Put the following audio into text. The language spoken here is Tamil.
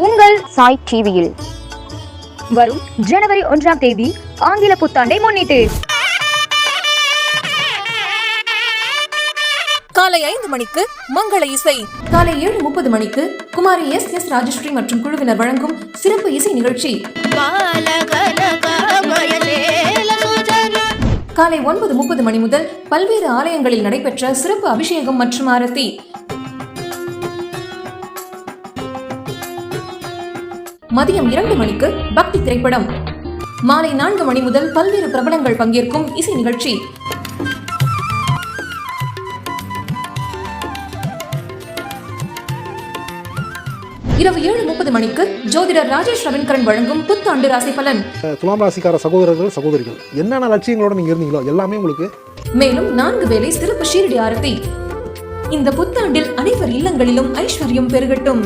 உங்கள் சாய் டிவியில் வரும் ஜனவரி 1ஆம் தேதி ஆங்கில புத்தாண்டை முன்னிட்டு காலை 5 மணிக்கு மங்கள இசை, காலை 7:30 மணிக்கு குமாரி எஸ் ராஜஸ்ரீ மற்றும் குழுவினர் வழங்கும் சிறப்பு இசை நிகழ்ச்சி. காலை 9:30 மணி முதல் பல்வேறு ஆலயங்களில் நடைபெற்ற சிறப்பு அபிஷேகம் மற்றும் ஆரத்தி. மதியம் 2 மணிக்கு பக்தி திரைப்படம். மாலை 4 மணி முதல் பல்வேறு பிரபலங்கள் பங்கேற்கும் இசை நிகழ்ச்சி. இரவு 7:30 மணிக்கு ஜோதிடர் ராஜேஷ் ரவின்கரன் வழங்கும் புத்தாண்டு ராசி பலன். துலாம் ராசிக்கார சகோதரர்கள் சகோதரிகள் என்னென்ன லட்சியங்களோட நீங்க இருந்தீங்களோ எல்லாமே உங்களுக்கு. மேலும் 4 வேளை சிறப்பு ஷீரடி ஆரத்தி. இந்த புத்தாண்டில் அனைவர் இல்லங்களிலும் ஐஸ்வர்யம் பெருகட்டும்.